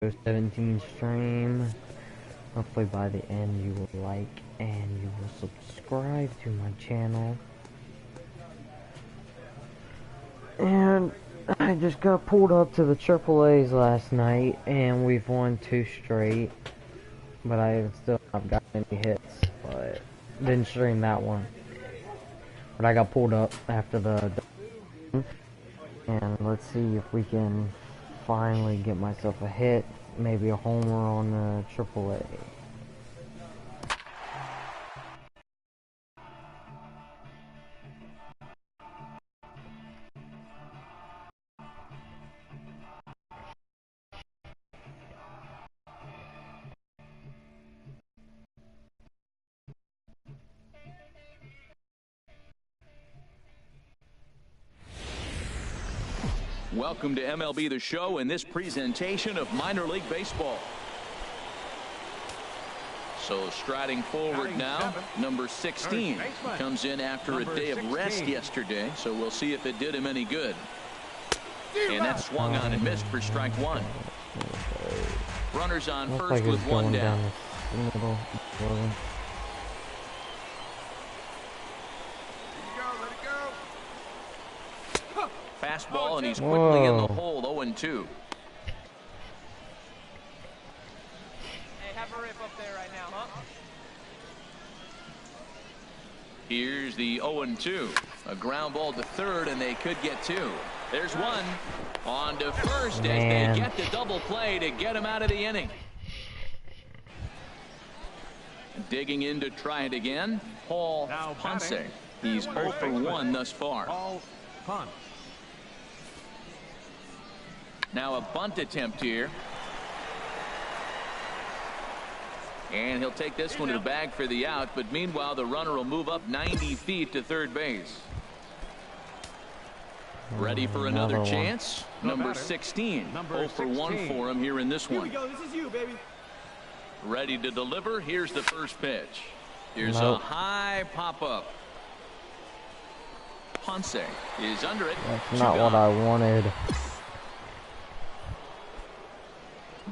17 stream. Hopefully by the end you will like and you will subscribe to my channel. And I just got pulled up to the AAAs last night and we've won 2 straight. But I still haven't gotten any hits, but didn't stream that one. But I got pulled up after the and let's see if we can finally get myself a hit, maybe a homer on the AAA. Welcome to MLB The Show and this presentation of minor league baseball. So striding forward now, number 16 comes in after a day of rest yesterday, so we'll see if it did him any good. And that swung on and missed for strike 1. Runners on first with 1 down. Fastball, and he's quickly in the hole, 0-2. Hey, have a rip up there right now, huh? Here's the 0-2. A ground ball to third, and they could get 2. There's one. On to first as they get the double play to get him out of the inning. Digging in to try it again, Paul Ponce. He's 0 for 1 thus far. Paul Ponce. Now a bunt attempt here. And he'll take this one to the bag for the out, but meanwhile the runner will move up 90 feet to third base. Ready for another chance? Number 16. 0 for 1 for him here in this one. Here we go. This is you, baby. Ready to deliver. Here's the first pitch. Here's a high pop-up. Ponce is under it. That's not what I wanted.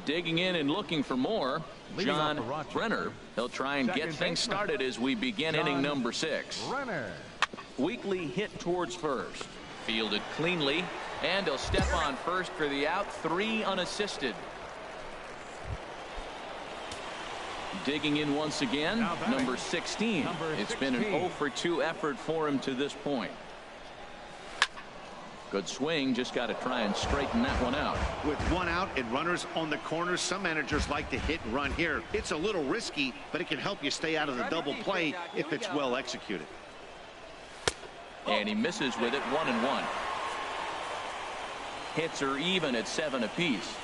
Digging in and looking for more, John Brenner. He'll try and get things started as we begin inning number 6. Weakly hit towards first. Fielded cleanly, and he'll step on first for the out. 3 unassisted. Digging in once again, number 16. It's been an 0 for 2 effort for him to this point. Good swing, just got to try and straighten that one out. With 1 out and runners on the corners, some managers like to hit and run here. It's a little risky, but it can help you stay out of the double play if it's well executed. And he misses with it, 1-1. Hits are even at 7 apiece.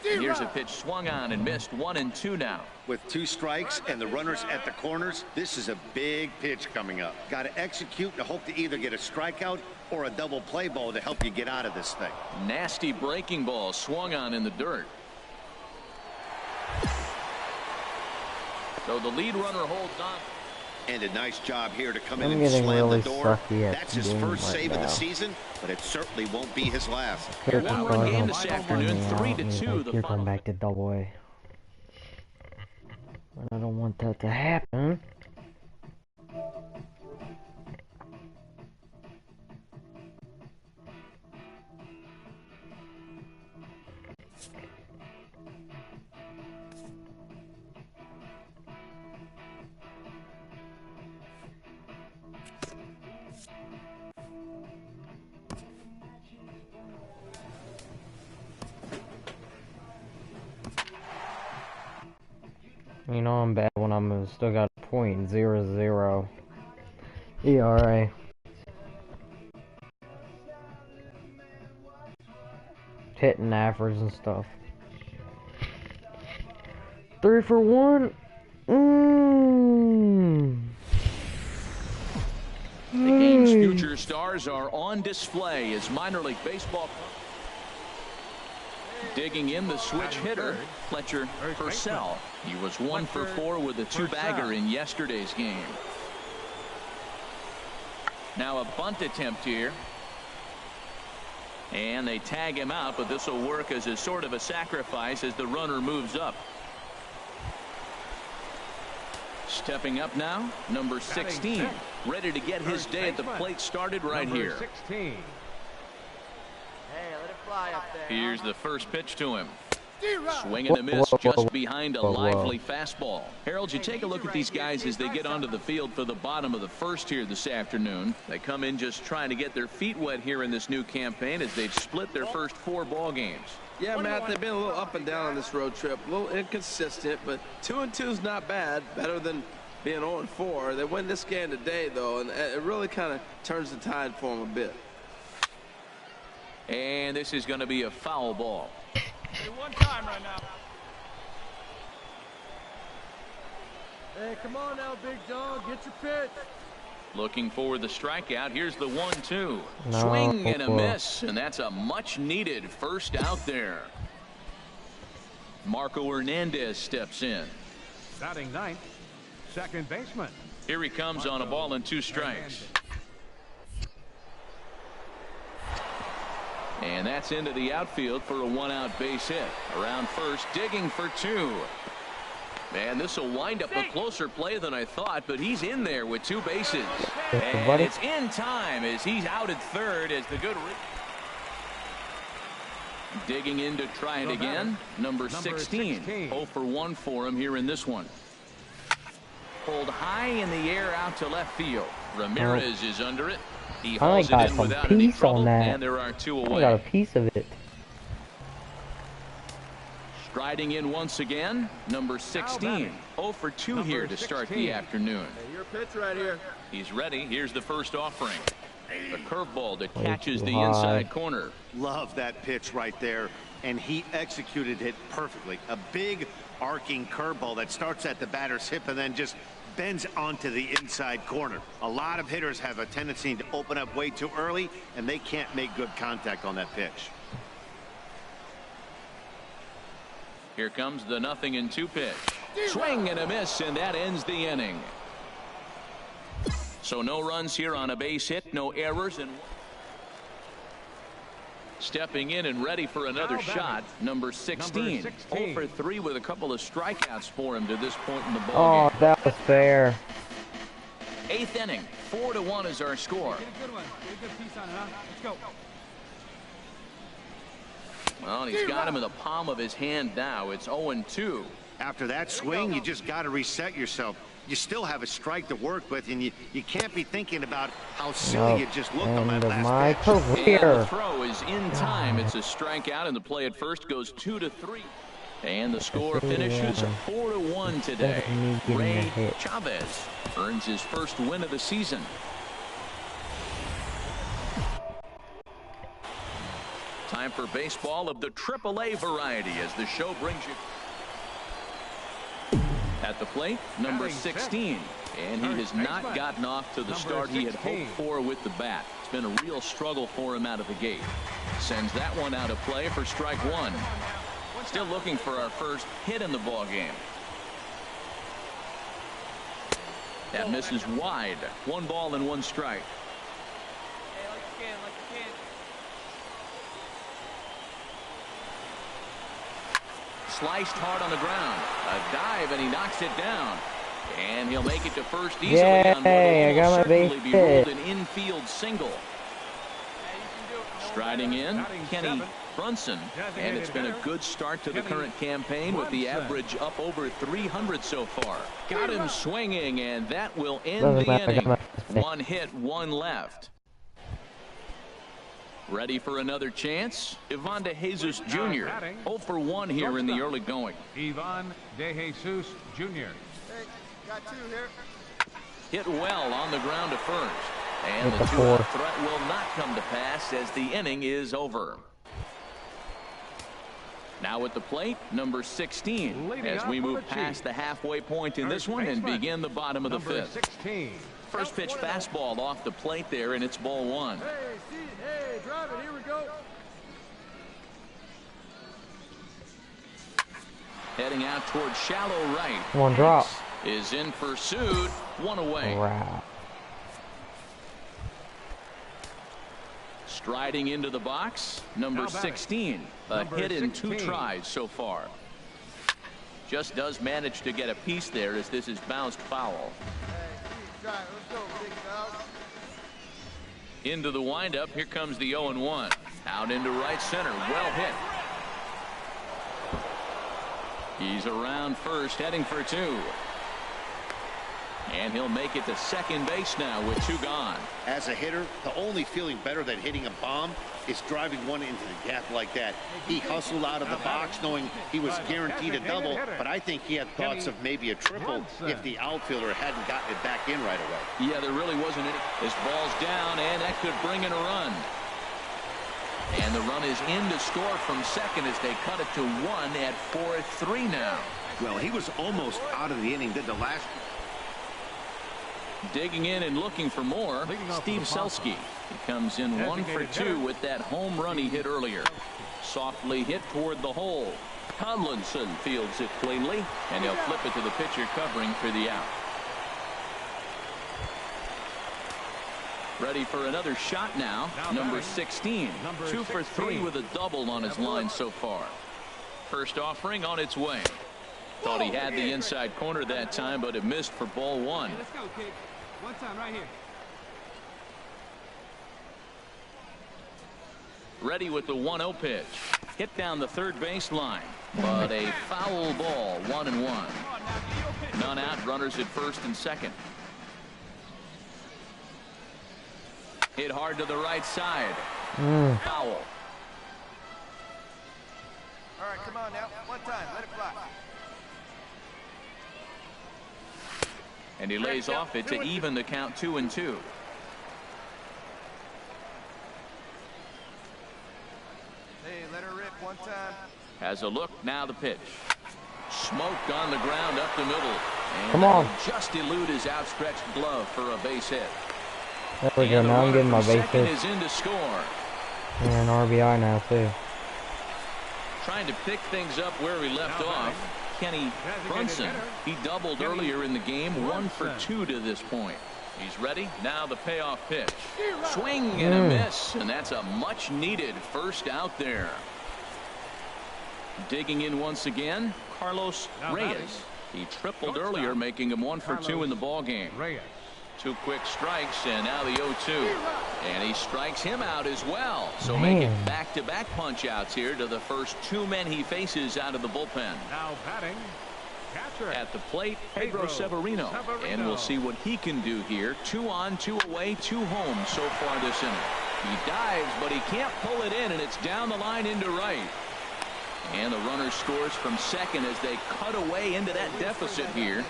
Here's a pitch swung on and missed, 1-2 now. With 2 strikes and the runners at the corners, this is a big pitch coming up. Got to execute and hope to either get a strikeout or a double play ball to help you get out of this thing. Nasty breaking ball swung on in the dirt. So the lead runner holds on. And a nice job here to come in and slam the door. That's his first save of the season, but it certainly won't be his last. 1-run game this afternoon, 3-2. You're going back to double A. I don't want that to happen. You know I'm bad when I'm still got a .00 ERA. Hitting average and stuff. 3 for 1. The game's future stars are on display as minor league baseball. Digging in the switch hitter, Fletcher Purcell. He was 1 for 4 with a 2-bagger in yesterday's game. Now a bunt attempt here. And they tag him out, but this will work as a sort of a sacrifice as the runner moves up. Stepping up now, number 16, ready to get his day at the plate started right here. 16. Hey, let it fly up there. Here's the first pitch to him. Swing and a miss just behind a lively fastball. Harold, you take a look at these guys as they get onto the field for the bottom of the first here this afternoon. They come in just trying to get their feet wet here in this new campaign as they've split their first 4 ball games. Yeah, Matt, they've been a little up and down on this road trip, a little inconsistent, but 2-2 is not bad, better than being 0-4. They win this game today, though, and it really kind of turns the tide for them a bit. And this is going to be a foul ball. Hey, one time right now. Hey, come on now, big dog. Get your pitch. Looking for the strikeout. Here's the 1-2. No. Swing and a miss, and that's a much-needed first out there. Marco Hernandez steps in. Batting ninth, second baseman. Here he comes on a ball and 2 strikes. And that's into the outfield for a 1-out base hit. Around first, digging for 2. Man, this will wind up a closer play than I thought, but he's in there with 2 bases. And it's in time as he's out at third as the good. Digging in to try it again. Number 16. 0 for 1 for him here in this one. Pulled high in the air out to left field. Ramirez is under it. He hauls it in without any trouble, and there are 2 away. I got a piece of it. Striding in once again, number 16. 0 for 2 here to start the afternoon. Hey, your pitch right here. He's ready. Here's the first offering. A curveball that catches the inside corner. Love that pitch right there, and he executed it perfectly. A big arcing curveball that starts at the batter's hip and then just bends onto the inside corner. A lot of hitters have a tendency to open up way too early, and they can't make good contact on that pitch. Here comes the 0-2 pitch. Swing and a miss, and that ends the inning. So no runs here on a base hit, no errors, and stepping in and ready for another shot, number 16. 0 for 3 with a couple of strikeouts for him to this point in the ball game. Oh, that was fair. 8th inning, 4-1 is our score. Get a good one. Get a good piece on it, huh? Let's go. Well, he's got him in the palm of his hand now. It's 0-2. After that swing, you just got to reset yourself. You still have a strike to work with, and you can't be thinking about how silly you just looked on that last pitch. And the throw is in time. It's a strikeout, and the play at first goes 2-3. And the score finishes 4-1 today. Ray Chavez earns his first win of the season. Time for baseball of the AAA variety as the show brings you. At the plate, number 16, and he has not gotten off to the start he had hoped for with the bat. It's been a real struggle for him out of the gate. Sends that one out of play for strike 1. Still looking for our first hit in the ball game. That misses wide. 1 ball and 1 strike. Hey, like you can, like you can. Sliced hard on the ground. A dive, and he knocks it down. And he'll make it to first easily on what will almost certainly be ruled an infield single. Striding in, Kenny Brunson. And it's been a good start to the current campaign with the average up over 300 so far. Got him swinging, and that will end the inning. 1 hit, 1 left. Ready for another chance? Ivan De Jesus Jr. 0 for 1 here in the early going. Ivan De Jesus Jr. Hey, got 2 here. Hit well on the ground to first. And the 2-out threat will not come to pass as the inning is over. Now at the plate, number 16, as we move past the halfway point in this one and begin the bottom of the 5th. First pitch fastball off the plate there, and it's ball 1. Hey, drive it. Here we go. Heading out towards shallow right. 1 drop. Is in pursuit. 1 away. Wow. Striding into the box, number 16. A hit in 2 tries so far. Just does manage to get a piece there as this is bounced foul. Into the windup. Here comes the 0-1. Out into right center. Well hit. He's around first, heading for 2. And he'll make it to second base now with 2 gone. As a hitter, the only feeling better than hitting a bomb is driving one into the gap like that. He hustled out of the box knowing he was guaranteed a double, but I think he had thoughts of maybe a triple if the outfielder hadn't gotten it back in right away. Yeah, there really wasn't any. This ball's down, and that could bring in a run. And the run is in to score from second as they cut it to 1 at 4-3 now. Well, he was almost out of the inning, did the last. Digging in and looking for more, Steve Selski. He comes in 1 for 2 with that home run he hit earlier. Softly hit toward the hole. Tomlinson fields it cleanly, and he'll flip it to the pitcher covering for the out. Ready for another shot now. Number 16. 2 for 3 with a double on his line so far. First offering on its way. Thought he had the inside corner that time, but it missed for ball 1. Let's go, kid. One time right here. Ready with the 1-0 pitch. Hit down the third base line, but a foul ball. 1-1. None out. Runners at first and second. Hit hard to the right side. Foul. All right, come on now. One time. Let it fly. And he lays off it to even the count 2-2. Hey, let her rip one time. Has a look. Now the pitch. Smoked on the ground up the middle. And come on. Just elude his outstretched glove for a base hit. There we go. Now I'm getting my base hit. Is in to score. And an RBI now too. Trying to pick things up where we left off. Kenny Brunson. He doubled earlier in the game. 1 for 2 to this point. He's ready. Now the payoff pitch. Swing and a miss. And that's a much needed first out there. Digging in once again, Carlos Reyes. He tripled earlier, making him 1 for 2 in the ball game. 2 quick strikes, and now the 0-2. And he strikes him out as well. So making back-to-back punch-outs here to the first 2 men he faces out of the bullpen. Now batting, catcher. At the plate, Pedro Severino. And we'll see what he can do here. 2 on, 2 away, 2 home so far this inning. He dives, but he can't pull it in, and it's down the line into right. And the runner scores from second as they cut away into that deficit here.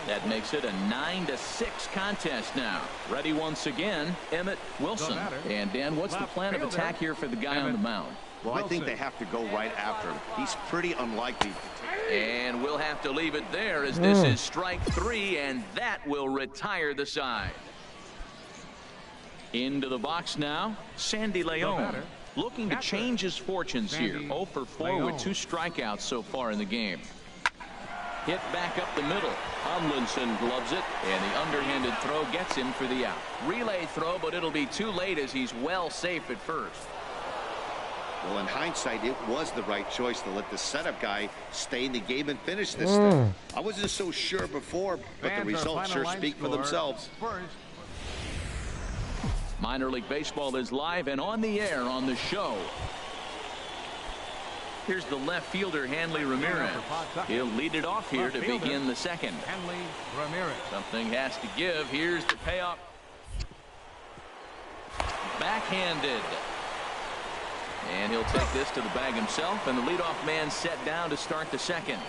That makes it a 9-6 contest now. Ready once again, Emmett Wilson. And Dan, what's the plan of attack here for the guy on the mound? Well, I think they have to go right after him. He's pretty unlikely. And we'll have to leave it there as this is strike 3, and that will retire the side. Into the box now, Sandy Leon. Looking to change his fortunes here. 0 for 4 with 2 strikeouts so far in the game. Hit back up the middle. Tomlinson gloves it, and the underhanded throw gets him for the out. Relay throw, but it'll be too late as he's well safe at first. Well, in hindsight, it was the right choice to let the setup guy stay in the game and finish this thing. I wasn't so sure before, but the results sure speak for themselves. Minor League Baseball is live and on the air on the show. Here's the left fielder, Hanley Ramirez. He'll lead it off here to begin the second. Hanley Ramirez. Something has to give. Here's the payoff. Backhanded. And he'll take this to the bag himself, and the leadoff man set down to start the second.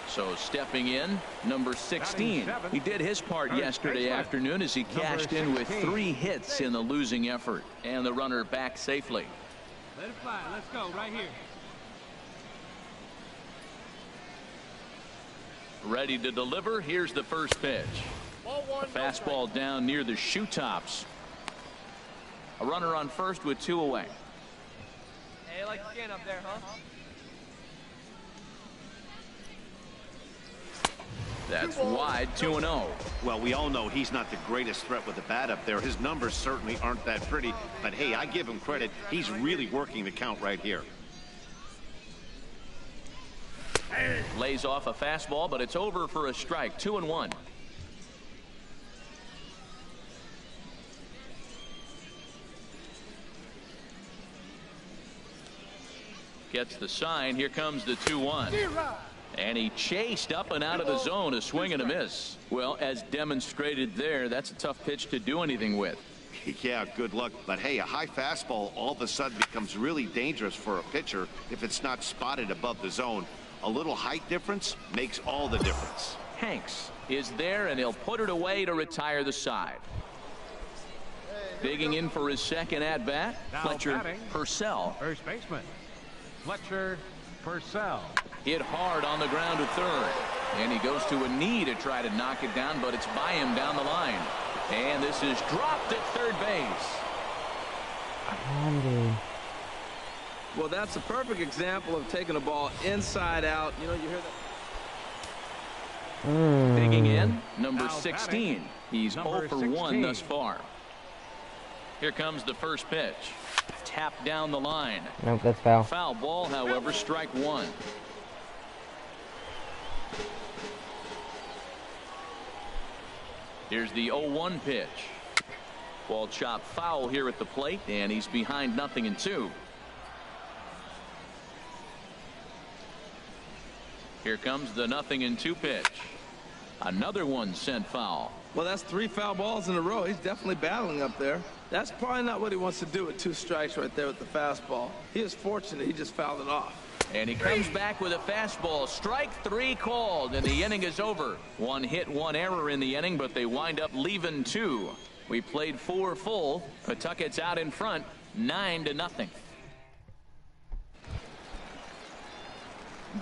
So stepping in, number 16. He did his part yesterday afternoon as he cashed in with 3 hits in the losing effort. And the runner back safely. Let it fly. Let's go right here. Ready to deliver. Here's the first pitch. A fastball down near the shoe tops. A runner on first with 2 away. Hey, like skin up there, huh? That's wide, 2-0. Well, we all know he's not the greatest threat with the bat up there. His numbers certainly aren't that pretty. But, hey, I give him credit. He's really working the count right here. Lays off a fastball, but it's over for a strike. 2-1. Gets the sign. Here comes the 2-1. And he chased up and out of the zone, a swing and a miss. Well, as demonstrated there, that's a tough pitch to do anything with. Yeah, good luck. But, hey, a high fastball all of a sudden becomes really dangerous for a pitcher if it's not spotted above the zone. A little height difference makes all the difference. Hanks is there, and he'll put it away to retire the side. Digging in for his second at-bat, Fletcher Purcell. First baseman, Fletcher Purcell. Hit hard on the ground to third. And he goes to a knee to try to knock it down, but it's by him down the line. And this is dropped at third base. Well, that's a perfect example of taking a ball inside out. You know, you hear that. Digging in, number 16. He's 0 for 1 thus far. Here comes the first pitch. Tapped down the line. Nope, that's foul. Foul ball, however, strike one. Here's the 0-1 pitch. Ball chopped foul here at the plate, and he's behind 0-2. Here comes the 0-2 pitch. Another one sent foul. Well, that's 3 foul balls in a row. He's definitely battling up there. That's probably not what he wants to do with 2 strikes right there with the fastball. He is fortunate he just fouled it off. And he comes back with a fastball. Strike 3 called, and the inning is over. 1 hit, 1 error in the inning, but they wind up leaving 2. We played 4 full. Pawtucket's out in front, 9-0.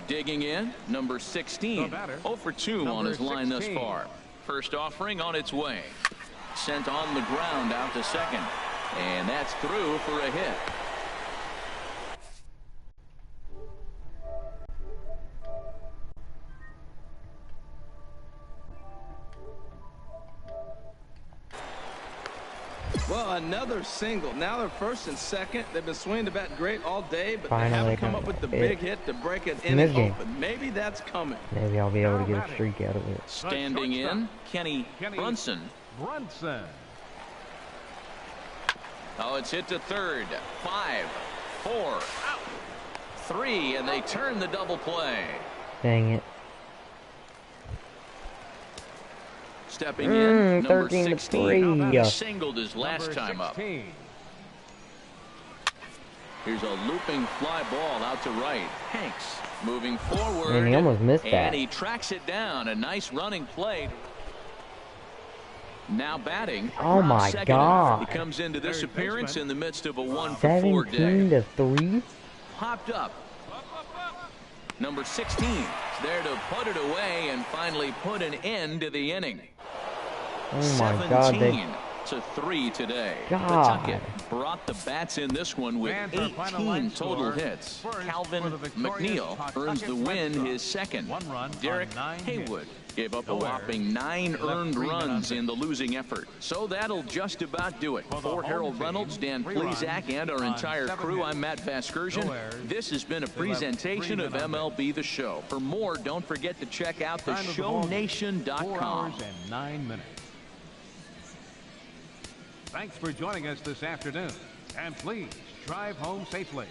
Digging in, number 16. 0 for 2 on his line thus far. First offering on its way. Sent on the ground out to second. And that's through for a hit. Well, another single. Now they're first and second. They've been swinging the bat great all day, but Finally they haven't come up with the big hit to break it in and open. Maybe that's coming. Maybe I'll be able to get a streak out of it. Standing in, Kenny Brunson. Oh, it's hit to third. 5, 4, 3, and they turn the double play. Dang it. Stepping in, number 13 16. to 3. He singled his last time up. Here's a looping fly ball out to right. Hanks moving forward. And he almost missed that. And he tracks it down. A nice running play. Now batting. Oh my God. He comes into this appearance in the midst of a 1-for-4 day. 17-3. Popped up. Number 16 is there to put it away and finally put an end to the inning. Oh my God. 17-3 today. God. Pawtucket brought the bats in this one with 18 total hits. Calvin McNeil earns the win, his second. Derek Haywood gave up a whopping 9 earned runs in the losing effort. So that'll just about do it. For Harold Reynolds, Dan Plesac, and our entire crew, I'm Matt Vasgersian. This has been a presentation of MLB The Show. For more, don't forget to check out theshownation.com. Thanks for joining us this afternoon, and please drive home safely.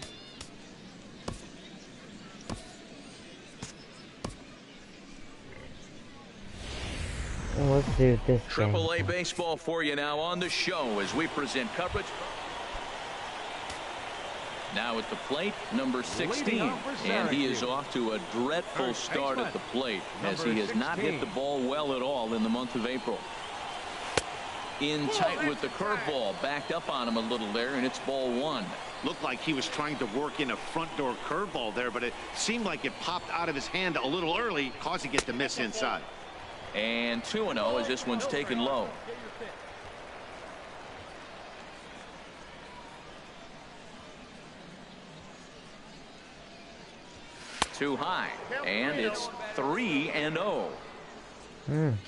Well, let's do this game. AAA baseball for you now on the show as we present coverage. Now at the plate, number 16, and he is off to a dreadful start at the plate as he has not hit the ball well at all in the month of April. In tight with the curveball, backed up on him a little there, and it's ball 1. Looked like he was trying to work in a front door curveball there, but it seemed like it popped out of his hand a little early, causing it to miss inside. And 2-0 as this one's taken low. Too high, and it's 3-0.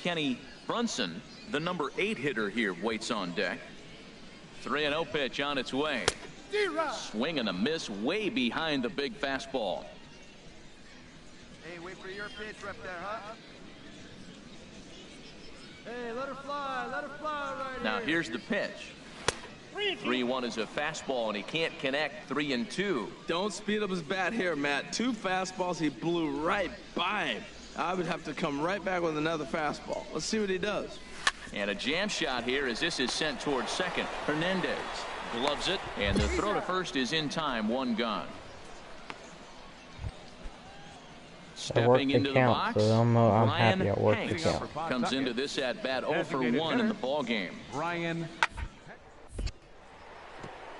Kenny Brunson, the number 8 hitter here, waits on deck. 3-0 pitch on its way. Swing and a miss way behind the big fastball. Hey, wait for your pitch right there, huh? Hey, let her fly right Now here's the pitch. 3-1 is a fastball, and he can't connect. 3-2. Don't speed up his bat here, Matt. 2 fastballs, he blew right by him. I would have to come right back with another fastball. Let's see what he does. And a jam shot here as this is sent towards second. Hernandez gloves it, and the throw to first is in time. 1 gone. Stepping into the box, so I'm Ryan happy I worked the count. comes into this at bat 0 for 1 in the ball game. Ryan.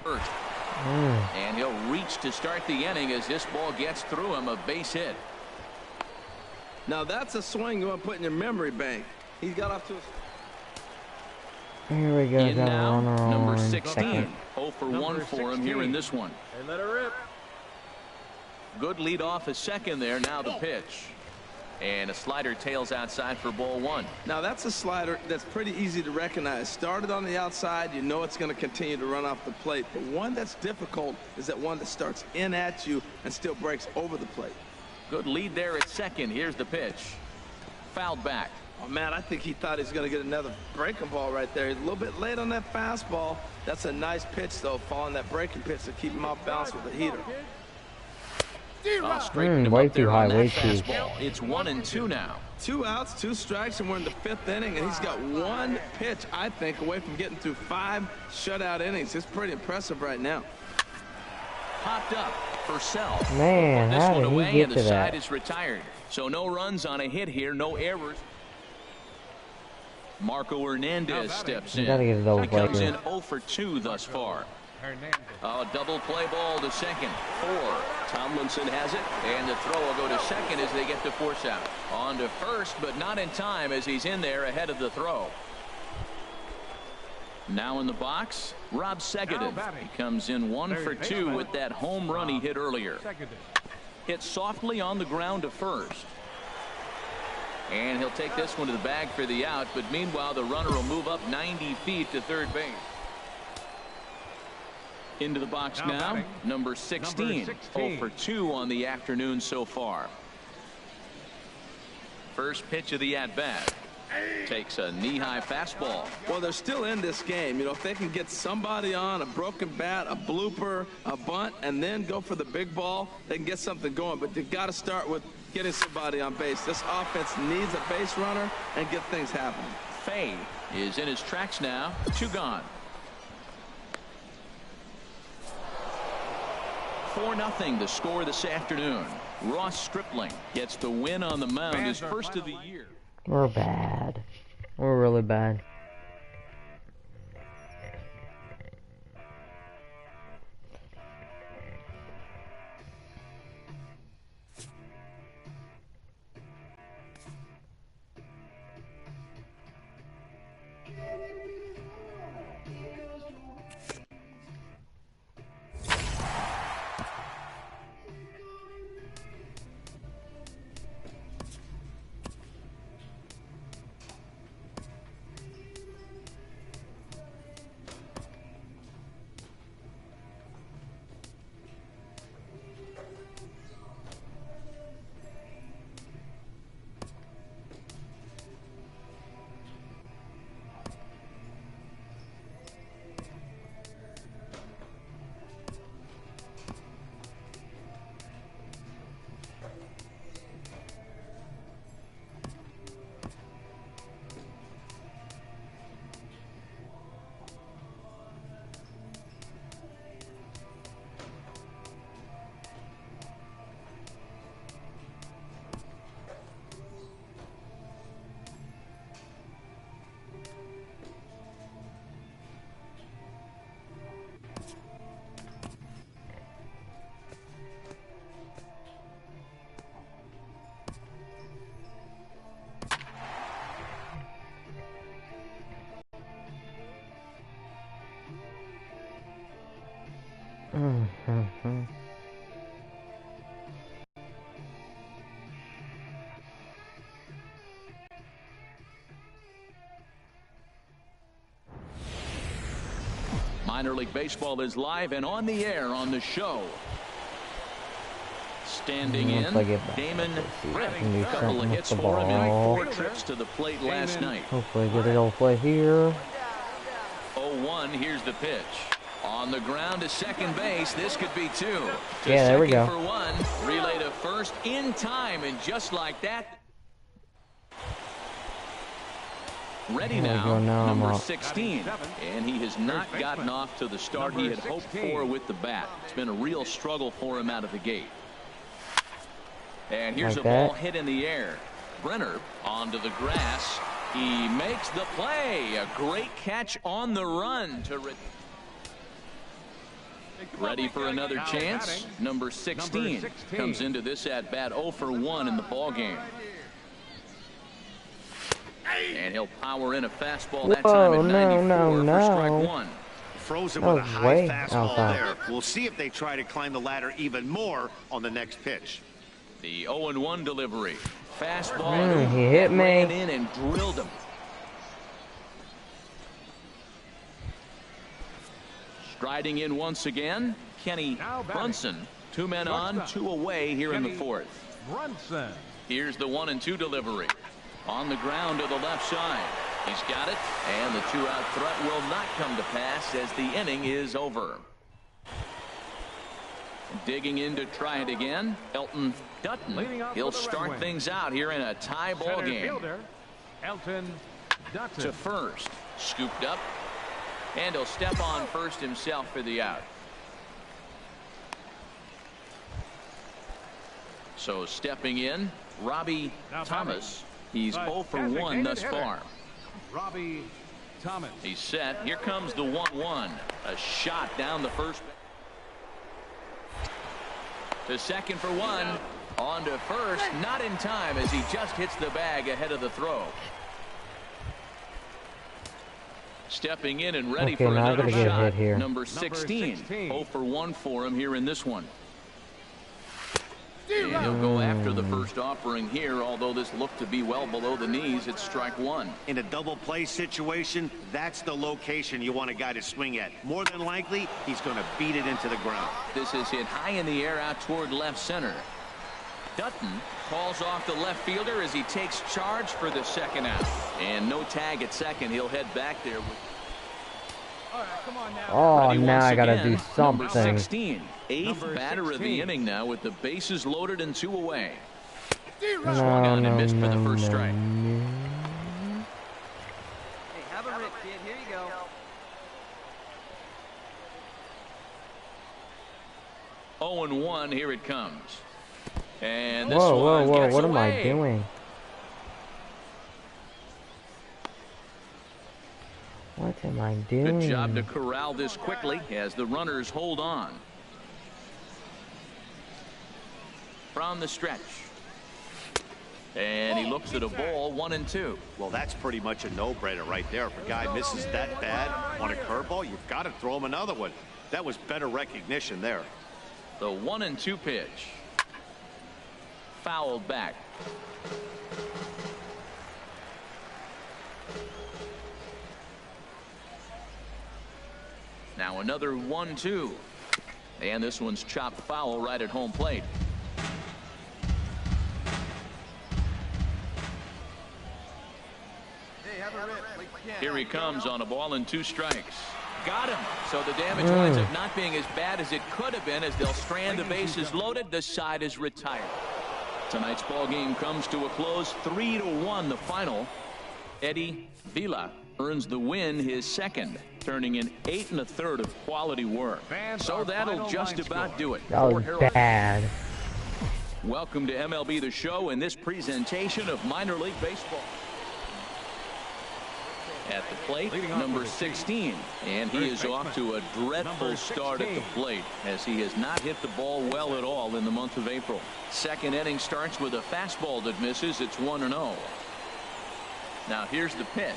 First. And he'll reach to start the inning as this ball gets through him. A base hit. Now that's a swing you want to put in your memory bank. He's got off to a... Here we go. In Got a now, runner number on 16. second. 0 for 1 for him here in this one. Hey, let her rip. Good lead off a second there. Now the pitch. And a slider tails outside for ball 1. Now that's a slider that's pretty easy to recognize. Started on the outside, you know it's going to continue to run off the plate. But one that's difficult is that one that starts in at you and still breaks over the plate. Good lead there at second. Here's the pitch. Fouled back. Oh, man, I think he thought he was going to get another breaking ball right there. He's a little bit late on that fastball. That's a nice pitch, though, following that breaking pitch to keep him off balance with the heater. Straightened him way up there too on high, that way too. fastball. It's 1-2 now. 2 outs, 2 strikes, and we're in the 5th inning, and he's got 1 pitch, I think, away from getting through 5 shutout innings. It's pretty impressive right now. Popped up for Self. Man, This how one did he away, get and to the that? side is retired. So no runs on a hit here, no errors. Marco Hernandez steps in. Gotta get a double He play comes here. in 0 for 2 thus far. Hernandez. A double play ball to second. 4. Tomlinson has it, and the throw will go to second as they get the force out. On to first, but not in time as he's in there ahead of the throw. Now in the box, Rob Segedin. He comes in 1 for 2 with that home run he hit earlier. Hit softly on the ground to first. And he'll take this one to the bag for the out, but meanwhile the runner will move up 90 feet to third base. Into the box now, number 16. 0 for 2 on the afternoon so far. First pitch of the at-bat. Takes a knee-high fastball. Well, they're still in this game. You know, if they can get somebody on, a broken bat, a blooper, a bunt, and then go for the big ball, they can get something going. But they've got to start with getting somebody on base. This offense needs a base runner and get things happening. Fay is in his tracks now. 2 gone. 4-0 the score this afternoon. Ross Stripling gets the win on the mound, his first of the year. We're bad. We're really bad. Minor League Baseball is live and on the air on the show. Standing in, Damon Brennan. A couple of hits for him in 4 trips to the plate last night. Hopefully get it all play here. 0-1, here's the pitch. On the ground to second base, this could be 2. Yeah, there we go. For 1, relay to first in time, and just like that. Ready now, number 16, and he has not gotten off to the start he had hoped for with the bat. It's been a real struggle for him out of the gate. And here's a ball hit in the air. Brenner onto the grass. He makes the play. A great catch on the run to ready for another chance. Number 16 comes into this at bat 0 for 1 in the ball game. And he'll power in a fastball that time at 94 for strike 1. Frozen with a high fastball there. We'll see if they try to climb the ladder even more on the next pitch. The 0-1 delivery. Fastball. He hit me. Ran in and drilled him. Striding in once again, Kenny Brunson. 2 men on, 2 away here in the 4th. Brunson. Here's the 1-2 delivery. On the ground to the left side. He's got it, and the 2-out threat will not come to pass as the inning is over. Digging in to try it again, Elton Dutton. He'll start things out here in a tie ball game. Elton Dutton. To first, scooped up, and he'll step on first himself for the out. So stepping in, Robbie Thomas. He's 0 for 1 thus far. Robbie Thomas. He's set. Here comes the 1-1. A shot down the first. To second for 1. On to first. Not in time as he just hits the bag ahead of the throw. Stepping in and ready for another shot. Here. Number 16. 0 for 1 for him here in this one. And he'll go after the first offering here, although this looked to be well below the knees. It's strike 1. In a double play situation, that's the location you want a guy to swing at. More than likely, he's going to beat it into the ground. This is hit high in the air out toward left center. Dutton calls off the left fielder as he takes charge for the second out. And no tag at second. He'll head back there. Come on now. Oh, now I gotta do something. Number 16, 8th batter of the inning now with the bases loaded and 2 away. Swung on and missed for the first strike. Hey, have a rip, kid. Here you go. 0-1, here it comes. And this whoa, gets what away. am I doing? What am I doing? Good job to corral this quickly as the runners hold on. From the stretch. And he looks at a ball, 1-2. Well, that's pretty much a no-brainer right there. If a guy misses that bad on a curveball, you've got to throw him another one. That was better recognition there. The 1-2 pitch. Fouled back. Now another 1-2. And this one's chopped foul right at home plate. Hey, have a rip. Here he comes on a ball and 2 strikes. Got him. So the damage winds up not being as bad as it could have been as they'll strand the bases loaded. The side is retired. Tonight's ball game comes to a close. 3-1 the final. Eddie Vila earns the win, his second, turning in 8 1/3 of quality work. So that'll just about do it. That was bad. Welcome to MLB The Show in this presentation of minor league baseball. At the plate, number 16, and he is off to a dreadful start at the plate as he has not hit the ball well at all in the month of April. Second inning starts with a fastball that misses. It's 1-0. Now here's the pitch.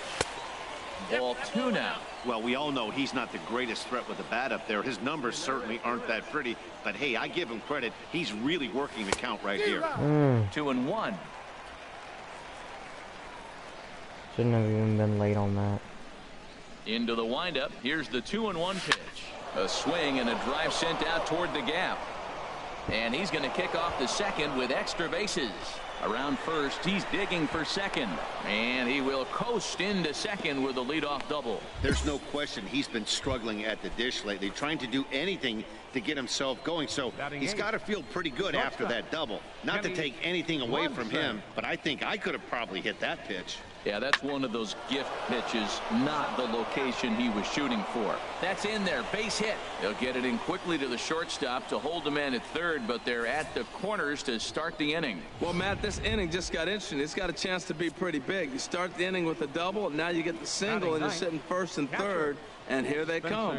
Ball 2 now. Well, we all know he's not the greatest threat with the bat up there. His numbers certainly aren't that pretty, but hey, I give him credit. He's really working the count right here. 2-1. Shouldn't have even been late on that. Into the windup. Here's the 2-1 pitch. A swing and a drive sent out toward the gap. And he's going to kick off the second with extra bases. Around first, he's digging for second. And he will coast into second with a leadoff double. There's no question he's been struggling at the dish lately, trying to do anything to get himself going. So he's got to feel pretty good after that double. Not to take anything away from him, but I think I could have probably hit that pitch. Yeah, that's one of those gift pitches, not the location he was shooting for. That's in there, base hit. They'll get it in quickly to the shortstop to hold the man at third, but they're at the corners to start the inning. Well, Matt, this inning just got interesting. It's got a chance to be pretty big. You start the inning with a double, and now you get the single, and you're sitting first and third, and here they come.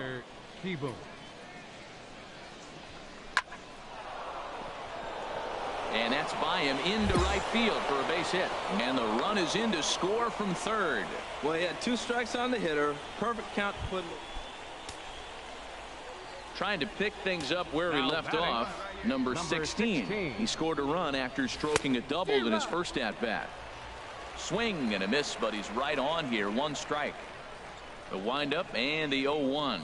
And that's by him into right field for a base hit. And the run is in to score from third. Well, he had 2 strikes on the hitter. Perfect count to put. Trying to pick things up where he left off. Number 16. He scored a run after stroking a double in his first at-bat. Swing and a miss, but he's right on here. 1 strike. The windup and the 0-1.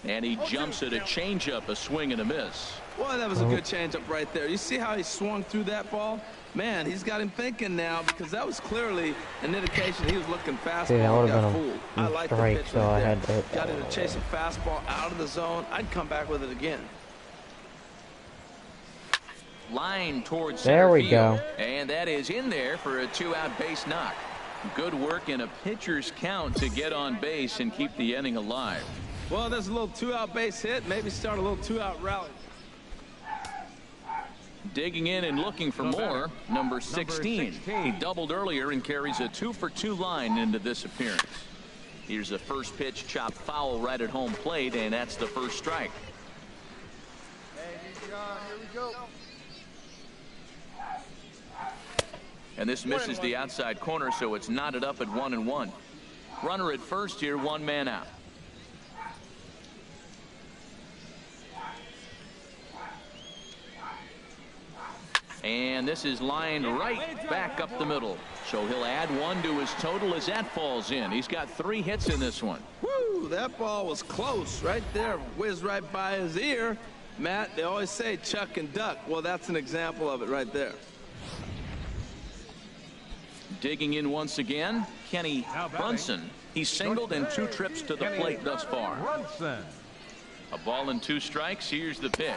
And he jumps at a changeup, a swing and a miss. Boy, that was a good changeup right there. You see how he swung through that ball? Man, he's got him thinking now, because that was clearly an indication he was looking fastball. Yeah, and got fooled. I like the pitch so right I there. had to hit got him to chase a fastball out of the zone. I'd come back with it again. Line towards there we field. go. And that is in there for a 2-out base knock. Good work in a pitcher's count to get on base and keep the inning alive. Well, there's a little 2-out base hit. Maybe start a little 2-out rally. Digging in and looking for more. Number 16. He doubled earlier and carries a 2-for-2 line into this appearance. Here's the first pitch, chopped foul right at home plate, and that's the first strike. Hey, here we go. And this misses the outside corner, so it's knotted up at 1-1. Runner at first here, 1 man out. And this is lined right back up the middle. So he'll add 1 to his total as that falls in. He's got 3 hits in this one. Woo, that ball was close right there. Whizzed right by his ear. Matt, they always say chuck and duck. Well, that's an example of it right there. Digging in once again, Kenny Brunson. He's singled in 2 trips to the plate thus far. A ball and 2 strikes. Here's the pitch.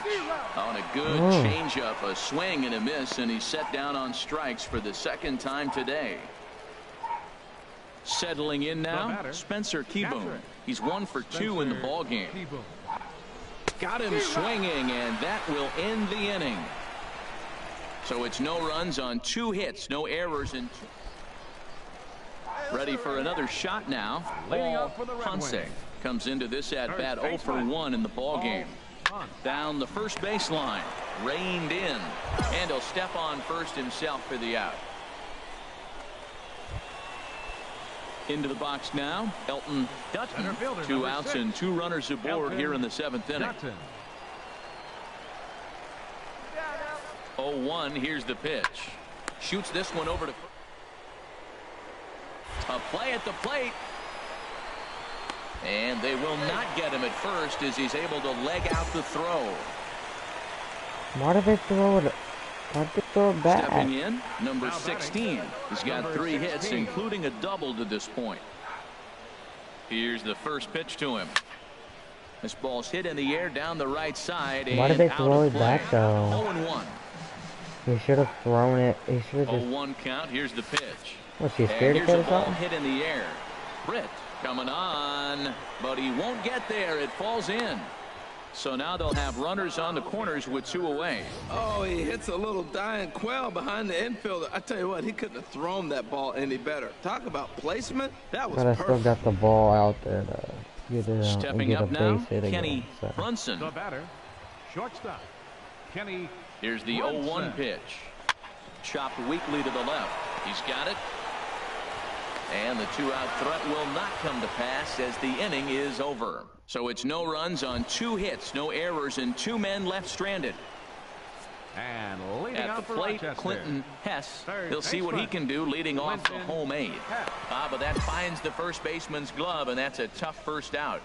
On a good changeup, a swing and a miss, and he's set down on strikes for the 2nd time today. Settling in now, Spencer Keyboom. He's 1 for 2 in the ball game. Got him swinging, and that will end the inning. So it's no runs on 2 hits, no errors, and ready for another shot now. Paul Ponce comes into this at bat 0 for 1 in the ball game. Down the first baseline, reined in, and he'll step on first himself for the out. Into the box now, Elton Dutton. 2 outs and 2 runners aboard here in the 7th inning. 0-1. Here's the pitch. Shoots this one over to a play at the plate. And they will not get him at first as he's able to leg out the throw. Why did they throw it? Why'd they throw it back? Stepping in, number 16. He's got 3 hits, including a double to this point. Here's the first pitch to him. This ball's hit in the air down the right side. Why did they throw it back though? 0-1. He should have thrown it. He should have just. 0-1 count. Here's the pitch. Was he scared to catch or something? Hit in the air. Britt coming on, but he won't get there. It falls in. So now they'll have runners on the corners with 2 away. Oh, he hits a little dying quail behind the infielder. I tell you what, he couldn't have thrown that ball any better. Talk about placement. That was But I perfect. still got the ball out there to get it out. Stepping get up a now, base hit Kenny again, so. Brunson. The batter, shortstop, Kenny. Here's the 0-1 pitch. Chopped weakly to the left. He's got it. And the 2-out threat will not come to pass as the inning is over. So it's no runs on 2 hits, no errors, and 2 men left stranded. And leading At off the for plate, Rochester, Clinton Hess. third He'll see what he baseman, can do leading off the Clinton home eight. Hess. But that finds the first baseman's glove, and that's a tough first out.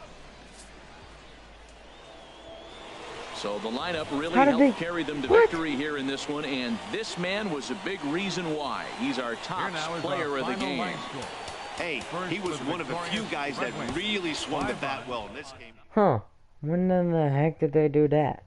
So the lineup really helped carry them to victory here in this one, and this man was a big reason why. He's our top player of the game. Hey, he was one of the few guys that really swung the bat well in this game. Huh. When in the heck did they do that?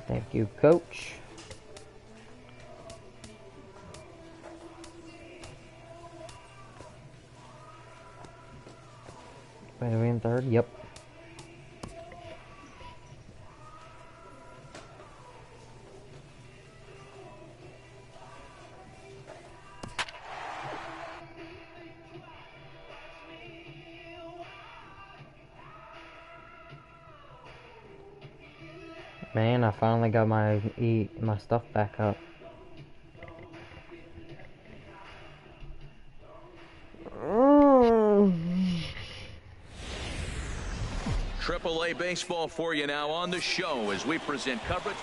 Thank you, Coach. Wait, are we in third? Yep. Man, I finally got my stuff back up. AAA baseball for you now on the show as we present coverage.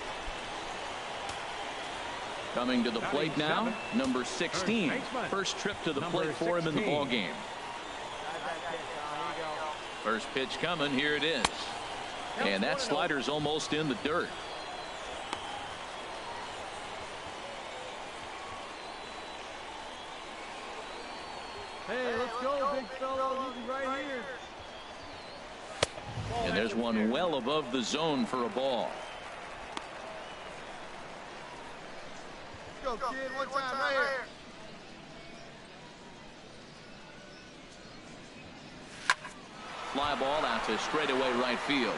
Coming to the plate now, number 16. First trip to the plate for him in the ball game. First pitch coming, here it is. And that slider's almost in the dirt. Hey, let's go, big fella. He's right here. And there's one well above the zone for a ball. Let's go, kid. One time right here. Fly ball out to straightaway right field.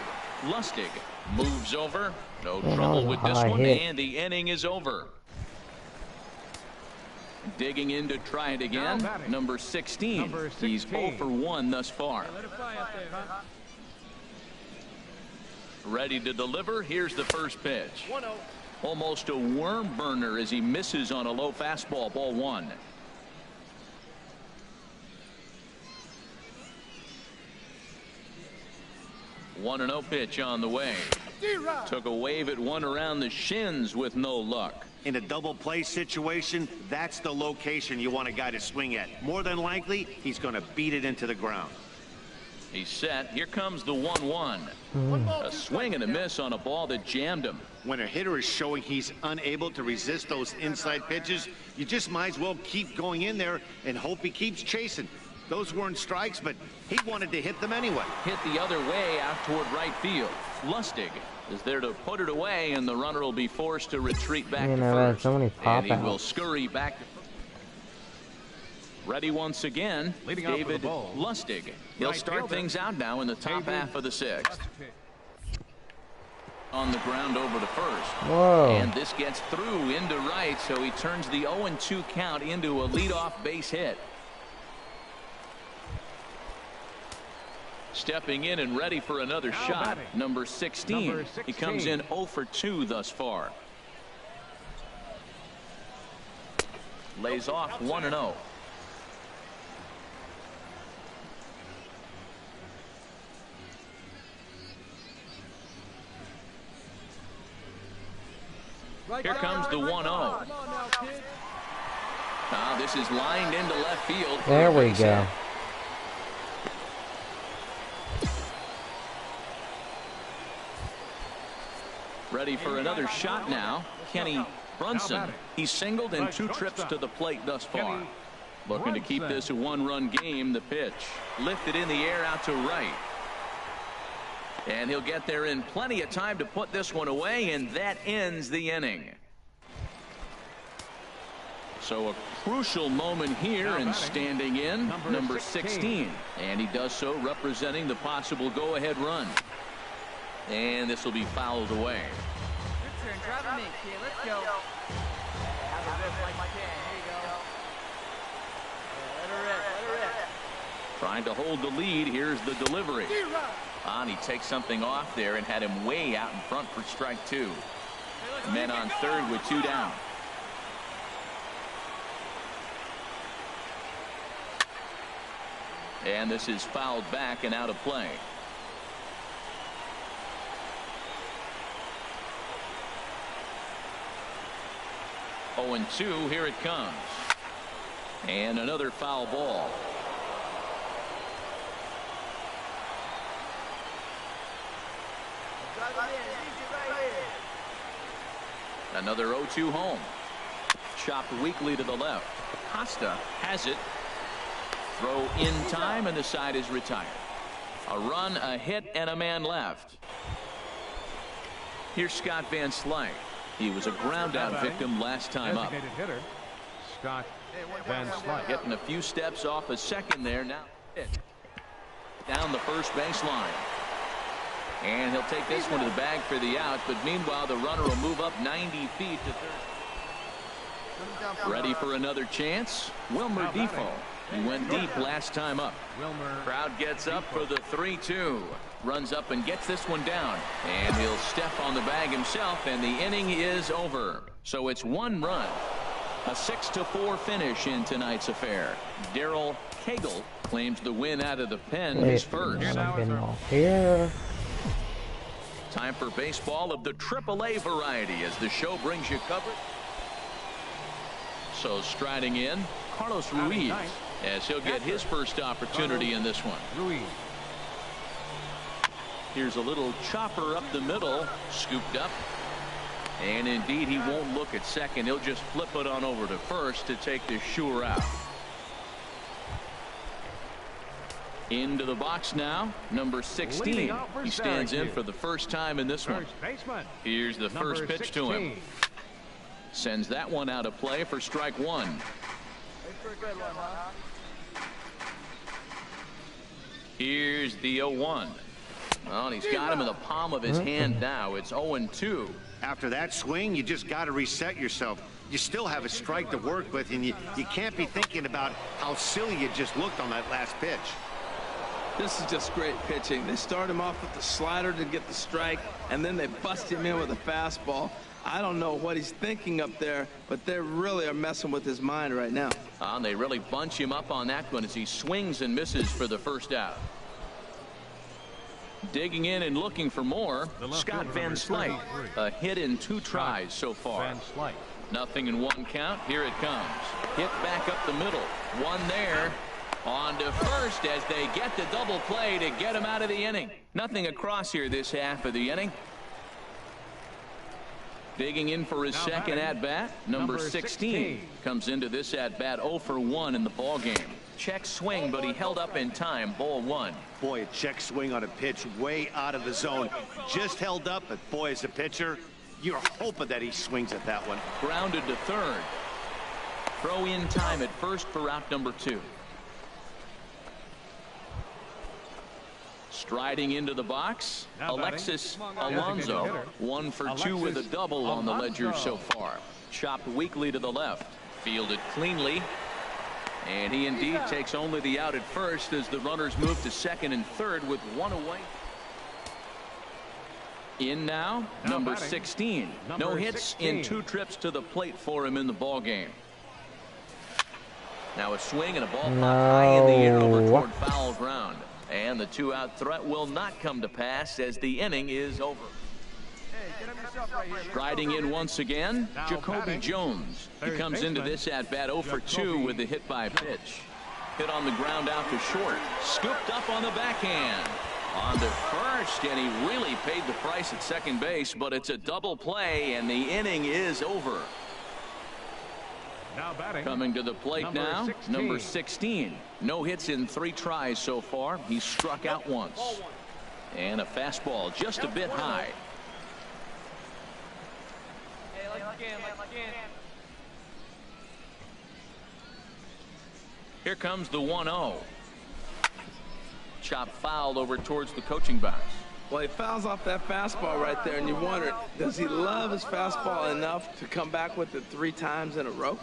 Lustig moves over. No trouble with this one, and the inning is over. Digging in to try it again. Number 16. He's 0 for 1 thus far. Ready to deliver. Here's the first pitch. Almost a worm burner as he misses on a low fastball. Ball 1. One and 0 pitch on the way. Took a wave at one around the shins with no luck. In a double play situation, that's the location you want a guy to swing at. More than likely, he's going to beat it into the ground. He's set. Here comes the 1-1. A swing and a miss on a ball that jammed him. When a hitter is showing he's unable to resist those inside pitches, you just might as well keep going in there and hope he keeps chasing. Those weren't strikes, but he wanted to hit them anyway. Hit the other way out toward right field. Lustig is there to put it away, and the runner will be forced to retreat back to first. So many and he will scurry back. Ready once again, David Lustig. He'll start things out now in the top half of the 6th. On the ground over to first. Whoa. And this gets through into right, so he turns the 0-2 count into a leadoff base hit. Stepping in and ready for another shot. Number 16. He comes in 0 for 2 thus far. Lays off 1-0. Here comes the 1-0. Now this is lined into left field. There we go. Ready for another shot now. Kenny Brunson. He's singled in 2 trips to the plate thus far. Looking to keep this a 1-run game. The pitch lifted in the air out to right. And he'll get there in plenty of time to put this one away, and that ends the inning. So a crucial moment here, and standing in number 16. And he does so representing the possible go-ahead run. And this will be fouled away. Good turn. Drive me, kid. Let's go. Have a rip like you can. Here you go. Let her rip. Let her rip. Trying to hold the lead. Here's the delivery. And he takes something off there and had him way out in front for strike 2. Men on third with 2 down. And this is fouled back and out of play. Oh, and 2, here it comes. And another foul ball. Another 0-2 home. Chopped weakly to the left. Costa has it. Throw in time, and the side is retired. A run, a hit, and a man left. Here's Scott Van Slyke. He was a ground-out victim last time up. Hitter, Scott Van Slyke. Getting a few steps off a second there. Now hit. Down the first baseline. And he'll take this one to the bag for the out. But meanwhile, the runner will move up 90 feet to third. Ready for another chance? Wilmer Defoe. He went deep last time up. Crowd gets up for the 3-2. Runs up and gets this one down. And he'll step on the bag himself, and the inning is over. So it's 1 run. A 6-4 finish in tonight's affair. Darryl Cagle claims the win out of the pen, his first. Here. Time for baseball of the AAA variety as the show brings you coverage. So striding in, Carlos Ruiz, as he'll get his first opportunity in this one. Ruiz. Here's a little chopper up the middle, scooped up. And indeed, he won't look at second. He'll just flip it on over to first to take the sure out. Into the box now, number 16. He stands in for the first time in this one. Here's the first pitch to him. Sends that one out of play for strike 1. Here's the 0-1. Well, and he's got him in the palm of his hand now. It's 0-2. After that swing, you just got to reset yourself. You still have a strike to work with, and you can't be thinking about how silly you just looked on that last pitch. This is just great pitching. They start him off with the slider to get the strike, and then they bust him in with a fastball. I don't know what he's thinking up there, but they really are messing with his mind right now. And they really bunch him up on that one as he swings and misses for the first out. Digging in and looking for more, Scott Van Slyke. A hit in 2 tries so far. Nothing in 1 count. Here it comes. Hit back up the middle. 1 there. On to first as they get the double play to get him out of the inning. Nothing across here this half of the inning. Digging in for his second at-bat, number 16. Comes into this at-bat 0 for 1 in the ball game. Check swing, but he held up in time. Ball 1. Boy, a check swing on a pitch way out of the zone. Just held up, but boy, as a pitcher, you're hoping that he swings at that one. Grounded to third. Throw in time at first for out number 2. Striding into the box, Alexis Alonso. 1 for 2 with a double on the ledger so far. Chopped weakly to the left. Fielded cleanly. And he indeed takes only the out at first as the runners move to second and third with 1 away. In now, number 16. No hits in 2 trips to the plate for him in the ball game. Now a swing and a ball popped high in the air over toward foul ground. And the 2-out threat will not come to pass as the inning is over. Striding in once again, Jacoby Jones. He comes into this at-bat 0 for 2 with the hit by pitch. Hit on the ground out to short. Scooped up on the backhand. On to first, and he really paid the price at second base, but it's a double play, and the inning is over. Coming to the plate now, number 16. No hits in 3 tries so far. He's struck out once. And a fastball just a bit high. Here comes the 1-0. Chop foul over towards the coaching box. Well, he fouls off that fastball right there, and you wonder, does he love his fastball enough to come back with it 3 times in a row?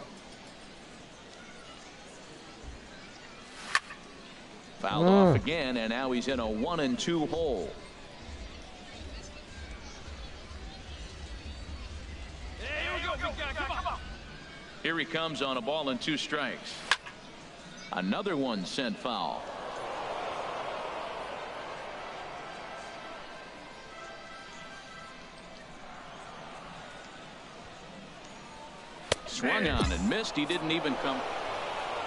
Fouled off again, and now he's in a 1-2 hole. Here he comes on a ball and 2 strikes. Another one sent foul. Swung on and missed. He didn't even come.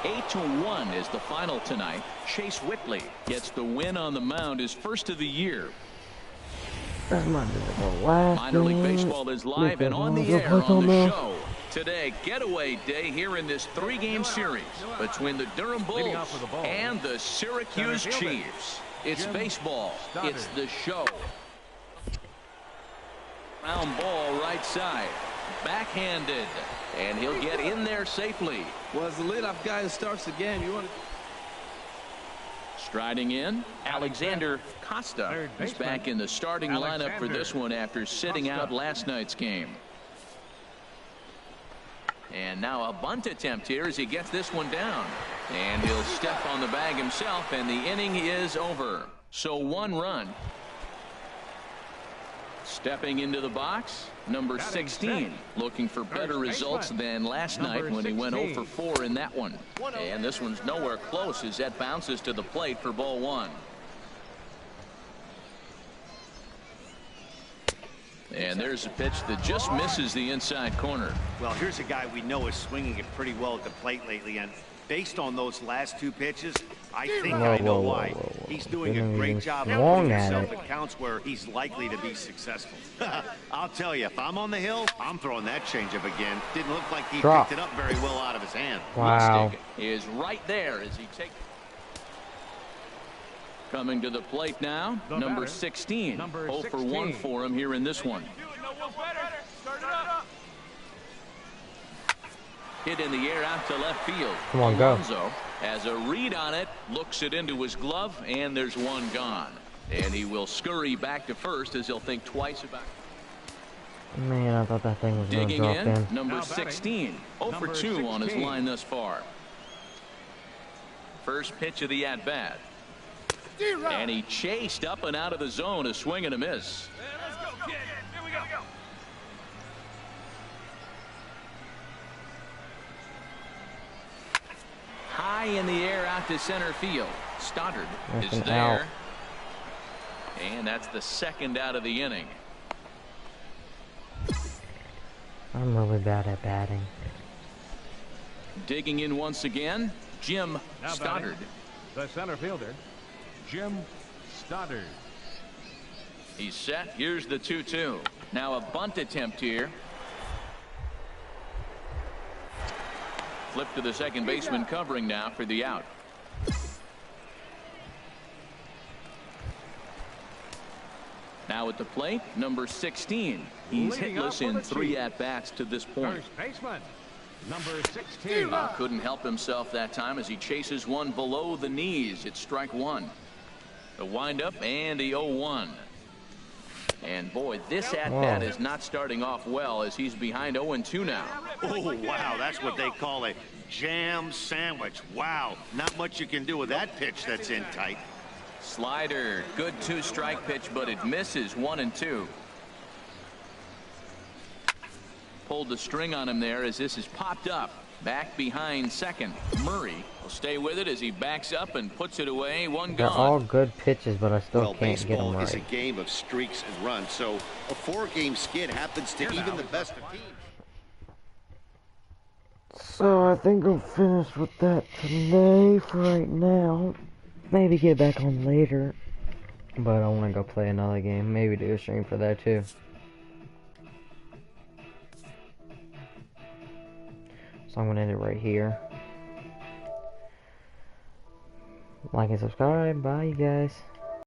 8-1 is the final tonight. Chase Whitley gets the win on the mound, his first of the year. Minor League Baseball is live and on the air on the show. Today, getaway day here in this 3-game series between the Durham Bulls and the Syracuse Chiefs. It's baseball. It's the show. Round ball right side. Backhanded. And he'll get in there safely. Well, as the leadoff guy who starts the game, you want to... Striding in, Alexander Costa is back in the starting lineup for this one after sitting out last night's game. And now a bunt attempt here as he gets this one down. And he'll step on the bag himself, and the inning is over. So 1 run. Stepping into the box, number 16, looking for better results than last night when he went 0 for 4 in that one. And this one's nowhere close as that bounces to the plate for ball 1. And there's a pitch that just misses the inside corner. Well, here's a guy we know is swinging it pretty well at the plate lately, and based on those last 2 pitches, I think I know why. He's doing a great job of putting himself in counts where he's likely to be successful. I'll tell you, if I'm on the hill, I'm throwing that changeup again. Didn't look like he picked it up very well out of his hand. Wow. Is right there as he takes. Coming to the plate now, number 16. 0 for 1 for him here in this one. Hit in the air out to left field. Come on, go. Alonso has a read on it, looks it into his glove, and there's one gone. And he will scurry back to first as he'll think twice about it. Man, I thought that thing was going to drop in. Number 16. 0 for 2 on his line thus far. First pitch of the at-bat. And he chased up and out of the zone, a swing and a miss. Let's go, kid. Here we go. High in the air out to center field. Stoddard That's is an there. out. And that's the second out of the inning. I'm really bad at batting. Digging in once again, Jim Stoddard. The center fielder, Jim Stoddard. He's set. Here's the 2-2. Now a bunt attempt here. Flip to the second baseman covering now for the out. Now at the plate, number 16. He's hitless in 3 at-bats to this point. First baseman, number 16. Couldn't help himself that time as he chases one below the knees. It's strike 1. The windup and the 0-1. And boy, this at-bat is not starting off well as he's behind 0-2 now. Oh, wow, that's what they call a jam sandwich. Wow, not much you can do with that pitch that's in tight. Slider, good 2-strike pitch, but it misses 1-2. Pulled the string on him there as this is popped up. Back behind second. Murray will stay with it as he backs up and puts it away. One They're gone. all good pitches, but I still can't get them baseball right. is a game of streaks and runs, so a 4-game skid happens to even the best of teams. So I think I'm finished with that today for right now. Maybe get back on later. But I want to go play another game. Maybe do a stream for that too. So I'm going to end it right here. Like and subscribe. Bye, you guys.